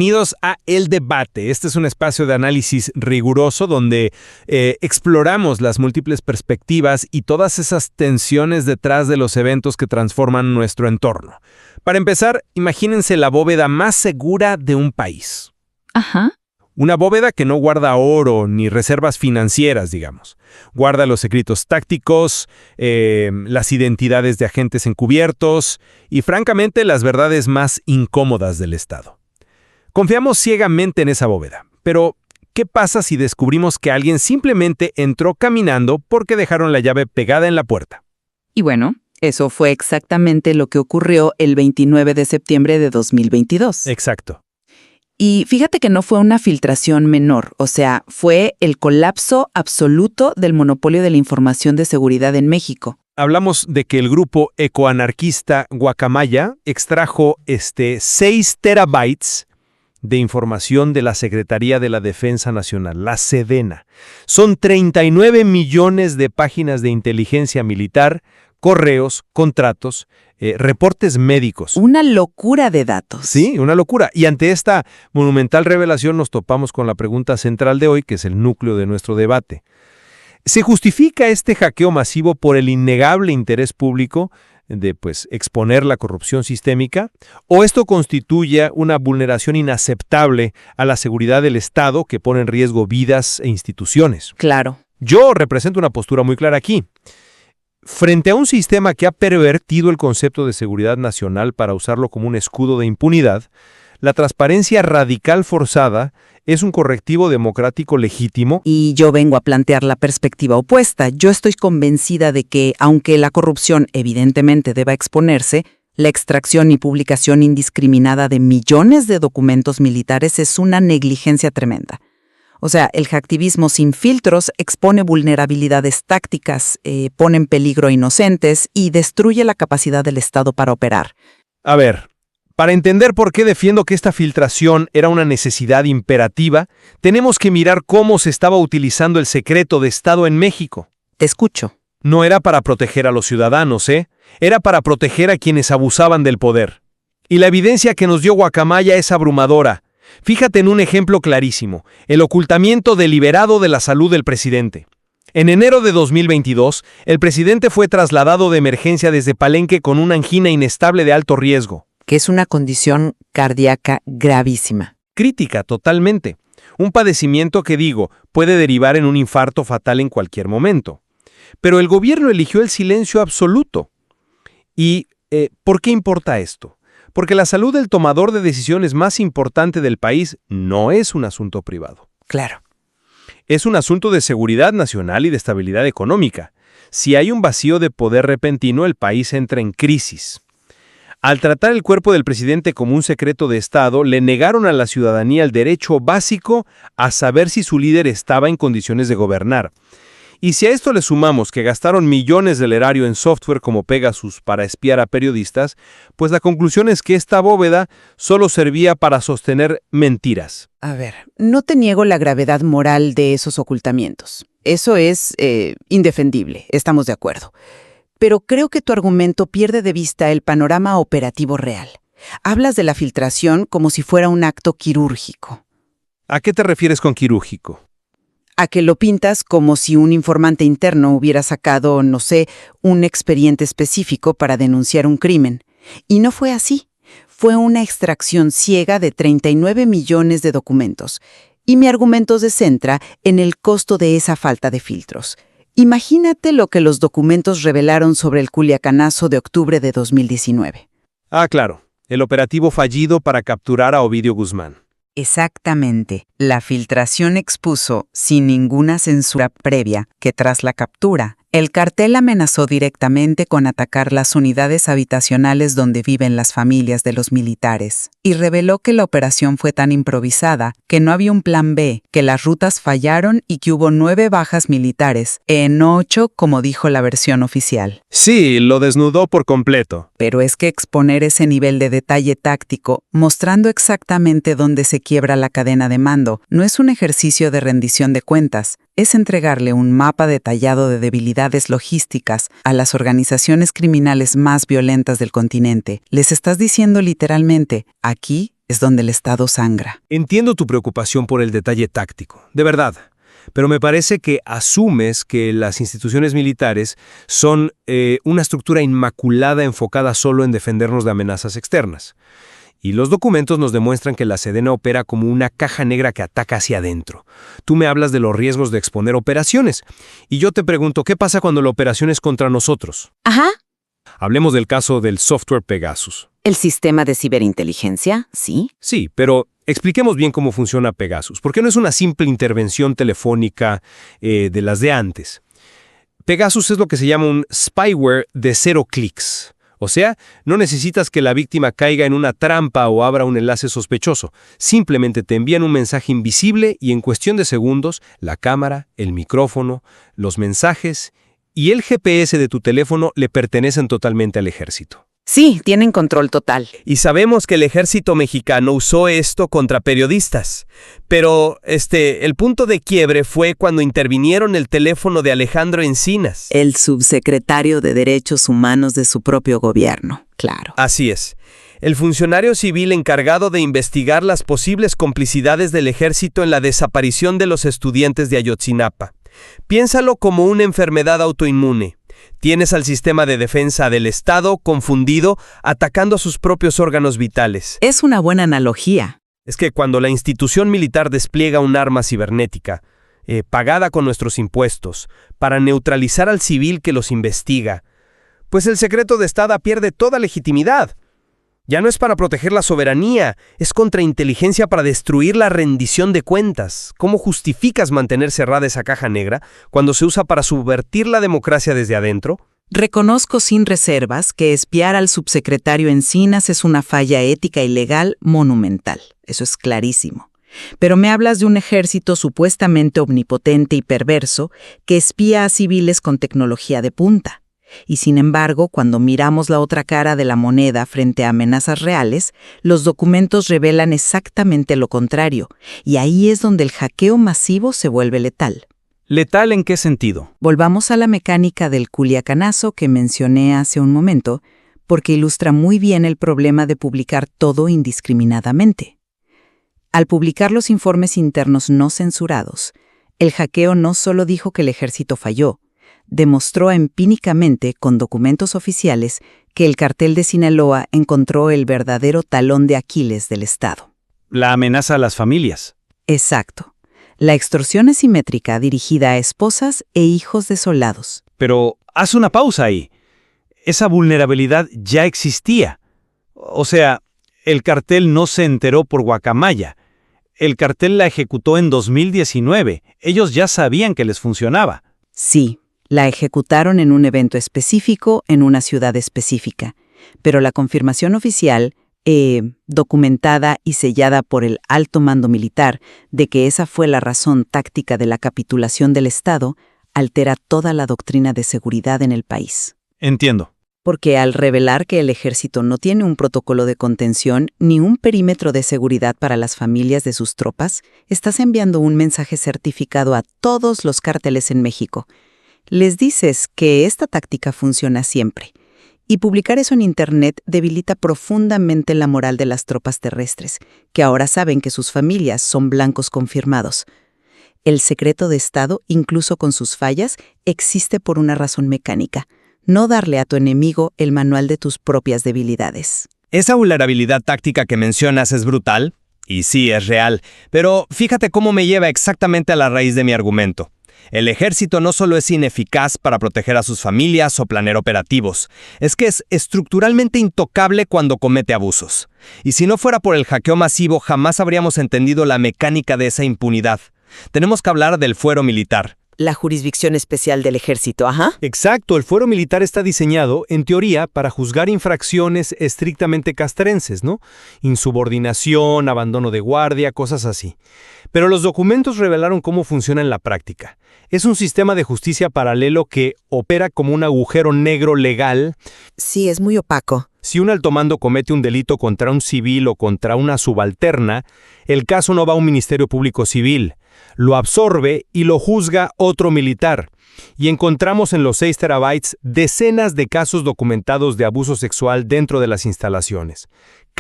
Bienvenidos a El Debate. Este es un espacio de análisis riguroso donde exploramos las múltiples perspectivas y todas esas tensiones detrás de los eventos que transforman nuestro entorno. Para empezar, imagínense la bóveda más segura de un país. Ajá. Una bóveda que no guarda oro ni reservas financieras, digamos. Guarda los secretos tácticos, las identidades de agentes encubiertos y, francamente, las verdades más incómodas del Estado. Confiamos ciegamente en esa bóveda, pero ¿qué pasa si descubrimos que alguien simplemente entró caminando porque dejaron la llave pegada en la puerta? Y bueno, eso fue exactamente lo que ocurrió el 29 de septiembre de 2022. Exacto. Y fíjate que no fue una filtración menor, o sea, fue el colapso absoluto del monopolio de la información de seguridad en México. Hablamos de que el grupo ecoanarquista Guacamaya extrajo 6 terabytes de información de la Secretaría de la Defensa Nacional, la Sedena. Son 39 millones de páginas de inteligencia militar, correos, contratos, reportes médicos. Una locura de datos. Sí, una locura. Y ante esta monumental revelación nos topamos con la pregunta central de hoy, que es el núcleo de nuestro debate. ¿Se justifica este hackeo masivo por el innegable interés público de exponer la corrupción sistémica? ¿O esto constituye una vulneración inaceptable a la seguridad del Estado que pone en riesgo vidas e instituciones? Claro. Yo represento una postura muy clara aquí. Frente a un sistema que ha pervertido el concepto de seguridad nacional para usarlo como un escudo de impunidad, la transparencia radical forzada es un correctivo democrático legítimo. Y yo vengo a plantear la perspectiva opuesta. Yo estoy convencida de que, aunque la corrupción evidentemente deba exponerse, la extracción y publicación indiscriminada de millones de documentos militares es una negligencia tremenda. O sea, el hacktivismo sin filtros expone vulnerabilidades tácticas, pone en peligro a inocentes y destruye la capacidad del Estado para operar. A ver, para entender por qué defiendo que esta filtración era una necesidad imperativa, tenemos que mirar cómo se estaba utilizando el secreto de Estado en México. Te escucho. No era para proteger a los ciudadanos, Era para proteger a quienes abusaban del poder. Y la evidencia que nos dio Guacamaya es abrumadora. Fíjate en un ejemplo clarísimo, el ocultamiento deliberado de la salud del presidente. En enero de 2022, el presidente fue trasladado de emergencia desde Palenque con una angina inestable de alto riesgo. Que es una condición cardíaca gravísima. Crítica, totalmente. Un padecimiento que, puede derivar en un infarto fatal en cualquier momento. Pero el gobierno eligió el silencio absoluto. ¿Y por qué importa esto? Porque la salud del tomador de decisiones más importante del país no es un asunto privado. Claro. Es un asunto de seguridad nacional y de estabilidad económica. Si hay un vacío de poder repentino, el país entra en crisis. Al tratar el cuerpo del presidente como un secreto de Estado, le negaron a la ciudadanía el derecho básico a saber si su líder estaba en condiciones de gobernar. Y si a esto le sumamos que gastaron millones del erario en software como Pegasus para espiar a periodistas, pues la conclusión es que esta bóveda solo servía para sostener mentiras. A ver, no te niego la gravedad moral de esos ocultamientos. Eso es indefendible, estamos de acuerdo. Pero creo que tu argumento pierde de vista el panorama operativo real. Hablas de la filtración como si fuera un acto quirúrgico. ¿A qué te refieres con quirúrgico? A que lo pintas como si un informante interno hubiera sacado, no sé, un expediente específico para denunciar un crimen. Y no fue así. Fue una extracción ciega de 39 millones de documentos. Y mi argumento se centra en el costo de esa falta de filtros. Imagínate lo que los documentos revelaron sobre el Culiacanazo de octubre de 2019. Ah, claro. El operativo fallido para capturar a Ovidio Guzmán. Exactamente. La filtración expuso, sin ninguna censura previa, que tras la captura, el cartel amenazó directamente con atacar las unidades habitacionales donde viven las familias de los militares, y reveló que la operación fue tan improvisada que no había un plan B, que las rutas fallaron y que hubo 9 bajas militares, no 8 como dijo la versión oficial. Sí, lo desnudó por completo. Pero es que exponer ese nivel de detalle táctico, mostrando exactamente dónde se quiebra la cadena de mando, no es un ejercicio de rendición de cuentas, es entregarle un mapa detallado de debilidades logísticas a las organizaciones criminales más violentas del continente. Les estás diciendo literalmente, aquí es donde el Estado sangra. Entiendo tu preocupación por el detalle táctico, de verdad. Pero me parece que asumes que las instituciones militares son una estructura inmaculada enfocada solo en defendernos de amenazas externas. Y los documentos nos demuestran que la Sedena opera como una caja negra que ataca hacia adentro. Tú me hablas de los riesgos de exponer operaciones. Y yo te pregunto, ¿qué pasa cuando la operación es contra nosotros? Ajá. Hablemos del caso del software Pegasus. ¿El sistema de ciberinteligencia? Sí. Sí, pero expliquemos bien cómo funciona Pegasus, porque no es una simple intervención telefónica de las de antes. Pegasus es lo que se llama un spyware de 0 clics. O sea, no necesitas que la víctima caiga en una trampa o abra un enlace sospechoso. Simplemente te envían un mensaje invisible y en cuestión de segundos, la cámara, el micrófono, los mensajes y el GPS de tu teléfono le pertenecen totalmente al ejército. Sí, tienen control total. Y sabemos que el ejército mexicano usó esto contra periodistas. Pero el punto de quiebre fue cuando intervinieron el teléfono de Alejandro Encinas. El subsecretario de Derechos Humanos de su propio gobierno, claro. Así es. El funcionario civil encargado de investigar las posibles complicidades del ejército en la desaparición de los estudiantes de Ayotzinapa. Piénsalo como una enfermedad autoinmune. Tienes al sistema de defensa del Estado confundido, atacando a sus propios órganos vitales. Es una buena analogía. Es que cuando la institución militar despliega un arma cibernética, pagada con nuestros impuestos, para neutralizar al civil que los investiga, pues el secreto de Estado pierde toda legitimidad. Ya no es para proteger la soberanía, es contrainteligencia para destruir la rendición de cuentas. ¿Cómo justificas mantener cerrada esa caja negra cuando se usa para subvertir la democracia desde adentro? Reconozco sin reservas que espiar al subsecretario Encinas es una falla ética y legal monumental. Eso es clarísimo. Pero me hablas de un ejército supuestamente omnipotente y perverso que espía a civiles con tecnología de punta. Y sin embargo, cuando miramos la otra cara de la moneda frente a amenazas reales, los documentos revelan exactamente lo contrario, y ahí es donde el hackeo masivo se vuelve letal. ¿Letal en qué sentido? Volvamos a la mecánica del culiacanazo que mencioné hace un momento, porque ilustra muy bien el problema de publicar todo indiscriminadamente. Al publicar los informes internos no censurados, el hackeo no solo dijo que el ejército falló, demostró empíricamente con documentos oficiales que el cartel de Sinaloa encontró el verdadero talón de Aquiles del Estado. La amenaza a las familias. Exacto. La extorsión asimétrica dirigida a esposas e hijos de soldados. Pero haz una pausa ahí. Esa vulnerabilidad ya existía. O sea, el cartel no se enteró por guacamaya. El cartel la ejecutó en 2019. Ellos ya sabían que les funcionaba. Sí. La ejecutaron en un evento específico, en una ciudad específica. Pero la confirmación oficial, documentada y sellada por el alto mando militar, de que esa fue la razón táctica de la capitulación del Estado, altera toda la doctrina de seguridad en el país. Entiendo. Porque al revelar que el ejército no tiene un protocolo de contención ni un perímetro de seguridad para las familias de sus tropas, estás enviando un mensaje certificado a todos los cárteles en México. Les dices que esta táctica funciona siempre, y publicar eso en Internet debilita profundamente la moral de las tropas terrestres, que ahora saben que sus familias son blancos confirmados. El secreto de Estado, incluso con sus fallas, existe por una razón mecánica: no darle a tu enemigo el manual de tus propias debilidades. Esa vulnerabilidad táctica que mencionas es brutal, y sí, es real, pero fíjate cómo me lleva exactamente a la raíz de mi argumento. El ejército no solo es ineficaz para proteger a sus familias o planear operativos, es que es estructuralmente intocable cuando comete abusos. Y si no fuera por el hackeo masivo, jamás habríamos entendido la mecánica de esa impunidad. Tenemos que hablar del fuero militar. La jurisdicción especial del ejército, ajá. Exacto, el fuero militar está diseñado, en teoría, para juzgar infracciones estrictamente castrenses, ¿no? Insubordinación, abandono de guardia, cosas así. Pero los documentos revelaron cómo funciona en la práctica. Es un sistema de justicia paralelo que opera como un agujero negro legal. Sí, es muy opaco. Si un alto mando comete un delito contra un civil o contra una subalterna, el caso no va a un ministerio público civil. Lo absorbe y lo juzga otro militar. Y encontramos en los 6 terabytes decenas de casos documentados de abuso sexual dentro de las instalaciones.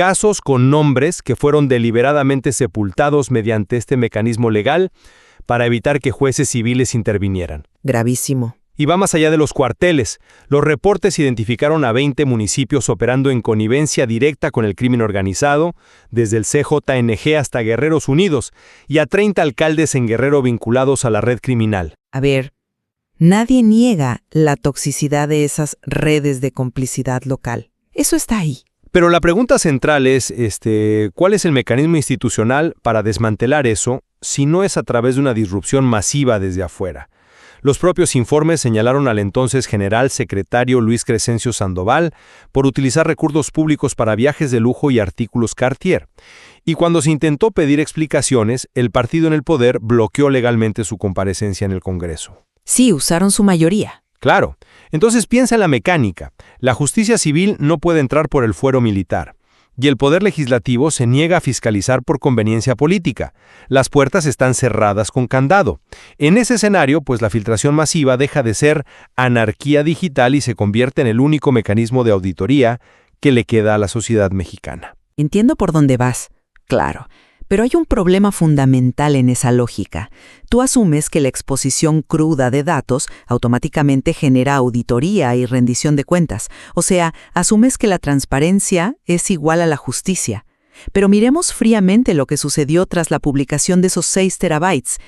casos con nombres que fueron deliberadamente sepultados mediante este mecanismo legal para evitar que jueces civiles intervinieran. Gravísimo. Y va más allá de los cuarteles. Los reportes identificaron a 20 municipios operando en connivencia directa con el crimen organizado, desde el CJNG hasta Guerreros Unidos, y a 30 alcaldes en Guerrero vinculados a la red criminal. A ver, nadie niega la toxicidad de esas redes de complicidad local. Eso está ahí. Pero la pregunta central es, ¿cuál es el mecanismo institucional para desmantelar eso si no es a través de una disrupción masiva desde afuera? Los propios informes señalaron al entonces general secretario Luis Crescencio Sandoval por utilizar recursos públicos para viajes de lujo y artículos Cartier. Y cuando se intentó pedir explicaciones, el partido en el poder bloqueó legalmente su comparecencia en el Congreso. Sí, usaron su mayoría. Claro. Entonces piensa en la mecánica. La justicia civil no puede entrar por el fuero militar. Y el poder legislativo se niega a fiscalizar por conveniencia política. Las puertas están cerradas con candado. En ese escenario, pues la filtración masiva deja de ser anarquía digital y se convierte en el único mecanismo de auditoría que le queda a la sociedad mexicana. Entiendo por dónde vas, claro. Pero hay un problema fundamental en esa lógica. Tú asumes que la exposición cruda de datos automáticamente genera auditoría y rendición de cuentas. O sea, asumes que la transparencia es igual a la justicia. Pero miremos fríamente lo que sucedió tras la publicación de esos 6 terabytes.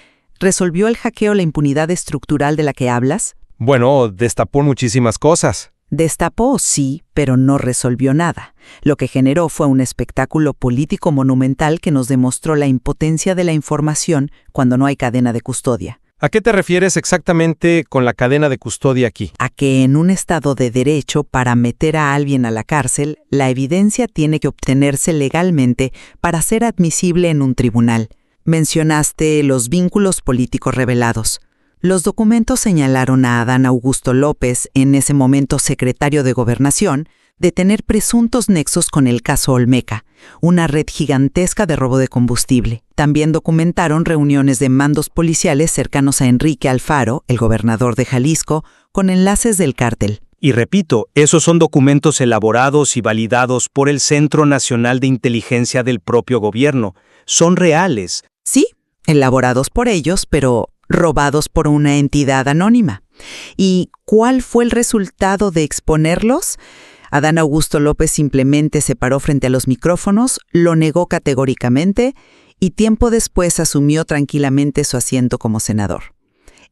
¿Resolvió el hackeo la impunidad estructural de la que hablas? Bueno, destapó muchísimas cosas. Destapó, sí, pero no resolvió nada. Lo que generó fue un espectáculo político monumental que nos demostró la impotencia de la información cuando no hay cadena de custodia. ¿A qué te refieres exactamente con la cadena de custodia aquí? A que en un Estado de derecho, para meter a alguien a la cárcel, la evidencia tiene que obtenerse legalmente para ser admisible en un tribunal. Mencionaste los vínculos políticos revelados. Los documentos señalaron a Adán Augusto López, en ese momento secretario de Gobernación, de tener presuntos nexos con el caso Olmeca, una red gigantesca de robo de combustible. También documentaron reuniones de mandos policiales cercanos a Enrique Alfaro, el gobernador de Jalisco, con enlaces del cártel. Y repito, esos son documentos elaborados y validados por el Centro Nacional de Inteligencia del propio gobierno. Son reales. Sí, elaborados por ellos, pero robados por una entidad anónima. ¿Y cuál fue el resultado de exponerlos? Adán Augusto López simplemente se paró frente a los micrófonos, lo negó categóricamente y tiempo después asumió tranquilamente su asiento como senador.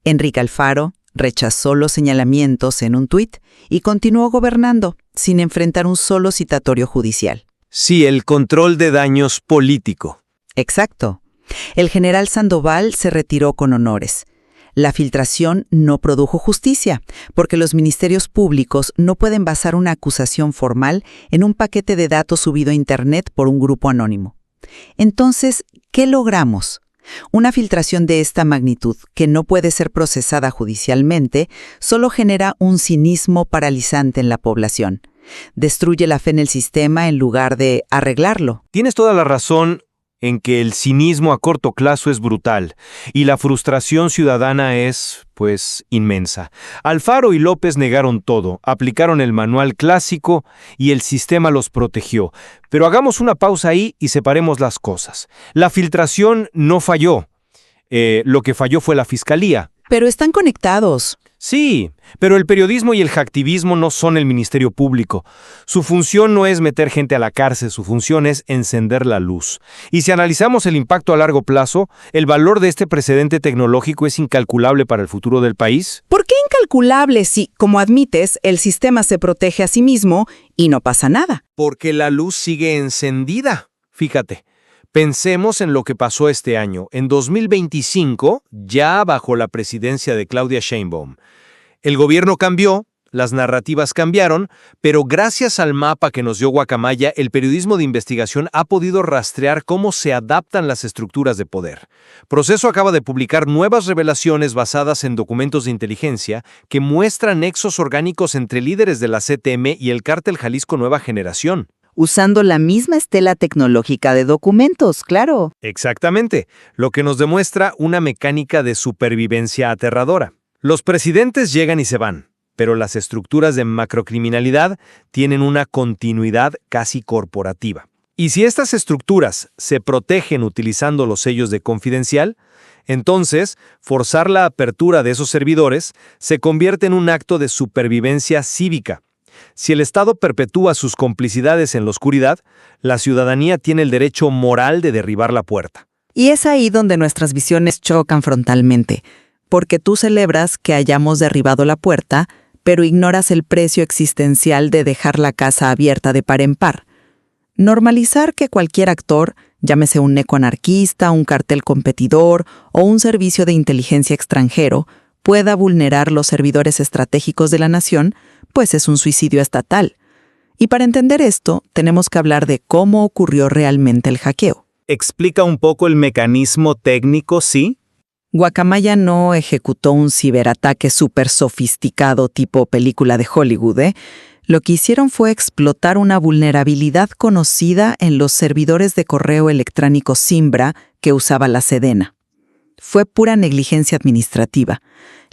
Enrique Alfaro rechazó los señalamientos en un tuit y continuó gobernando sin enfrentar un solo citatorio judicial. Sí, el control de daños político. Exacto. El general Sandoval se retiró con honores. La filtración no produjo justicia, porque los ministerios públicos no pueden basar una acusación formal en un paquete de datos subido a Internet por un grupo anónimo. Entonces, ¿qué logramos? Una filtración de esta magnitud, que no puede ser procesada judicialmente, solo genera un cinismo paralizante en la población. Destruye la fe en el sistema en lugar de arreglarlo. Tienes toda la razón en que el cinismo a corto plazo es brutal y la frustración ciudadana es, pues, inmensa. Alfaro y López negaron todo, aplicaron el manual clásico y el sistema los protegió. Pero hagamos una pausa ahí y separemos las cosas. La filtración no falló. Lo que falló fue la fiscalía. Pero están conectados. Sí, pero el periodismo y el hacktivismo no son el Ministerio Público. Su función no es meter gente a la cárcel, su función es encender la luz. Y si analizamos el impacto a largo plazo, el valor de este precedente tecnológico es incalculable para el futuro del país. ¿Por qué incalculable si, como admites, el sistema se protege a sí mismo y no pasa nada? Porque la luz sigue encendida. Fíjate. Pensemos en lo que pasó este año. En 2025, ya bajo la presidencia de Claudia Sheinbaum, el gobierno cambió, las narrativas cambiaron, pero gracias al mapa que nos dio Guacamaya, el periodismo de investigación ha podido rastrear cómo se adaptan las estructuras de poder. Proceso acaba de publicar nuevas revelaciones basadas en documentos de inteligencia que muestran nexos orgánicos entre líderes de la CTM y el cártel Jalisco Nueva Generación. Usando la misma estela tecnológica de documentos, claro. Exactamente, lo que nos demuestra una mecánica de supervivencia aterradora. Los presidentes llegan y se van, pero las estructuras de macrocriminalidad tienen una continuidad casi corporativa. Y si estas estructuras se protegen utilizando los sellos de confidencial, entonces forzar la apertura de esos servidores se convierte en un acto de supervivencia cívica. Si el Estado perpetúa sus complicidades en la oscuridad, la ciudadanía tiene el derecho moral de derribar la puerta. Y es ahí donde nuestras visiones chocan frontalmente, porque tú celebras que hayamos derribado la puerta, pero ignoras el precio existencial de dejar la casa abierta de par en par. Normalizar que cualquier actor, llámese un necoanarquista, un cartel competidor o un servicio de inteligencia extranjero, pueda vulnerar los servidores estratégicos de la nación, pues es un suicidio estatal. Y para entender esto, tenemos que hablar de cómo ocurrió realmente el hackeo. ¿Explica un poco el mecanismo técnico, sí? Guacamaya no ejecutó un ciberataque súper sofisticado tipo película de Hollywood, ¿eh? Lo que hicieron fue explotar una vulnerabilidad conocida en los servidores de correo electrónico Zimbra que usaba la Sedena. Fue pura negligencia administrativa.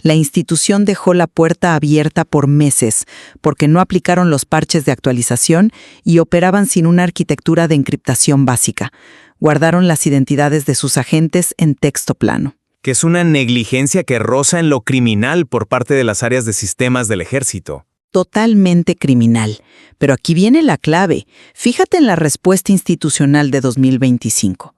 La institución dejó la puerta abierta por meses porque no aplicaron los parches de actualización y operaban sin una arquitectura de encriptación básica. Guardaron las identidades de sus agentes en texto plano. Que es una negligencia que roza en lo criminal por parte de las áreas de sistemas del ejército. Totalmente criminal. Pero aquí viene la clave. Fíjate en la respuesta institucional de 2025.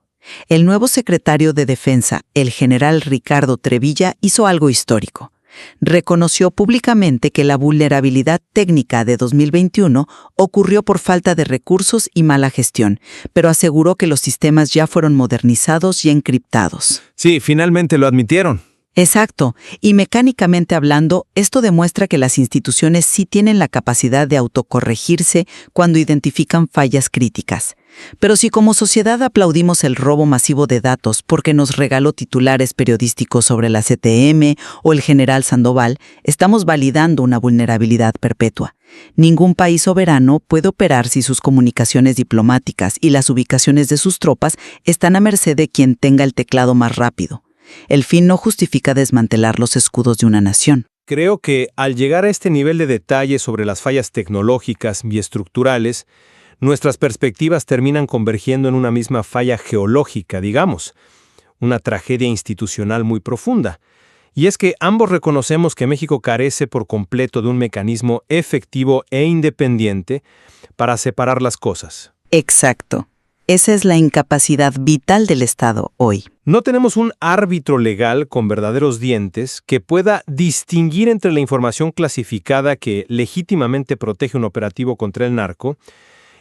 El nuevo secretario de Defensa, el general Ricardo Trevilla, hizo algo histórico. Reconoció públicamente que la vulnerabilidad técnica de 2021 ocurrió por falta de recursos y mala gestión, pero aseguró que los sistemas ya fueron modernizados y encriptados. Sí, finalmente lo admitieron. Exacto, y mecánicamente hablando, esto demuestra que las instituciones sí tienen la capacidad de autocorregirse cuando identifican fallas críticas. Pero si como sociedad aplaudimos el robo masivo de datos porque nos regaló titulares periodísticos sobre la CTM o el general Sandoval, estamos validando una vulnerabilidad perpetua. Ningún país soberano puede operar si sus comunicaciones diplomáticas y las ubicaciones de sus tropas están a merced de quien tenga el teclado más rápido. El fin no justifica desmantelar los escudos de una nación. Creo que al llegar a este nivel de detalle sobre las fallas tecnológicas y estructurales, nuestras perspectivas terminan convergiendo en una misma falla geológica, digamos, una tragedia institucional muy profunda. Y es que ambos reconocemos que México carece por completo de un mecanismo efectivo e independiente para separar las cosas. Exacto. Esa es la incapacidad vital del Estado hoy. No tenemos un árbitro legal con verdaderos dientes que pueda distinguir entre la información clasificada que legítimamente protege un operativo contra el narco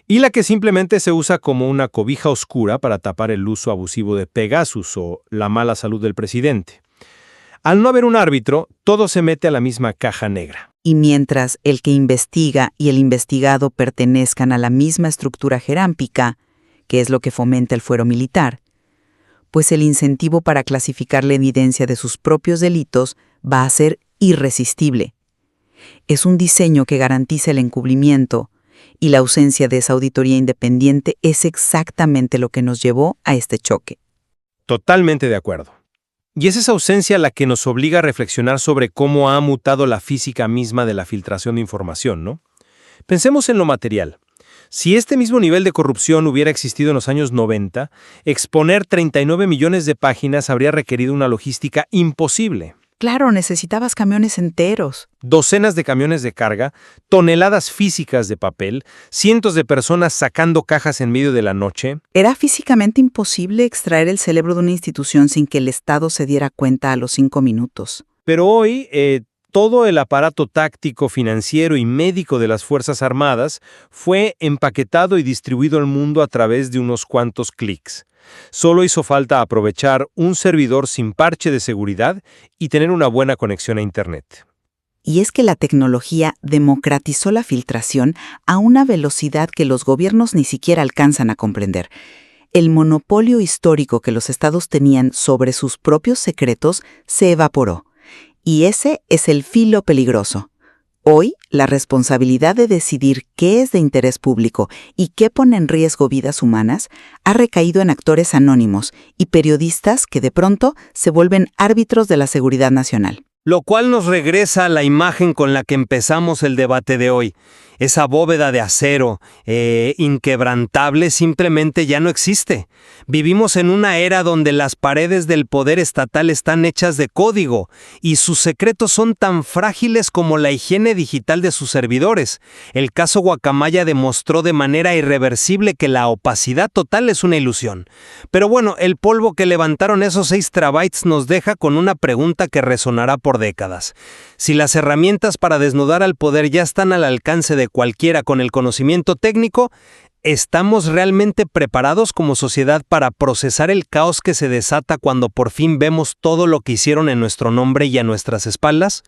y la que simplemente se usa como una cobija oscura para tapar el uso abusivo de Pegasus o la mala salud del presidente. Al no haber un árbitro, todo se mete a la misma caja negra. Y mientras el que investiga y el investigado pertenezcan a la misma estructura jerárquica, que es lo que fomenta el fuero militar, pues el incentivo para clasificar la evidencia de sus propios delitos va a ser irresistible. Es un diseño que garantiza el encubrimiento, y la ausencia de esa auditoría independiente es exactamente lo que nos llevó a este choque. Totalmente de acuerdo. Y es esa ausencia la que nos obliga a reflexionar sobre cómo ha mutado la física misma de la filtración de información, ¿no? Pensemos en lo material. Si este mismo nivel de corrupción hubiera existido en los años 90, exponer 39 millones de páginas habría requerido una logística imposible. Claro, necesitabas camiones enteros. Docenas de camiones de carga, toneladas físicas de papel, cientos de personas sacando cajas en medio de la noche. Era físicamente imposible extraer el cerebro de una institución sin que el Estado se diera cuenta a los 5 minutos. Pero hoy, todo el aparato táctico, financiero y médico de las Fuerzas Armadas fue empaquetado y distribuido al mundo a través de unos cuantos clics. Solo hizo falta aprovechar un servidor sin parche de seguridad y tener una buena conexión a Internet. Y es que la tecnología democratizó la filtración a una velocidad que los gobiernos ni siquiera alcanzan a comprender. El monopolio histórico que los estados tenían sobre sus propios secretos se evaporó. Y ese es el filo peligroso. Hoy, la responsabilidad de decidir qué es de interés público y qué pone en riesgo vidas humanas ha recaído en actores anónimos y periodistas que de pronto se vuelven árbitros de la seguridad nacional. Lo cual nos regresa a la imagen con la que empezamos el debate de hoy. Esa bóveda de acero, inquebrantable, simplemente ya no existe. Vivimos en una era donde las paredes del poder estatal están hechas de código y sus secretos son tan frágiles como la higiene digital de sus servidores. El caso Guacamaya demostró de manera irreversible que la opacidad total es una ilusión. Pero bueno, el polvo que levantaron esos 6 terabytes nos deja con una pregunta que resonará por décadas. Si las herramientas para desnudar al poder ya están al alcance de cualquiera con el conocimiento técnico, ¿estamos realmente preparados como sociedad para procesar el caos que se desata cuando por fin vemos todo lo que hicieron en nuestro nombre y a nuestras espaldas?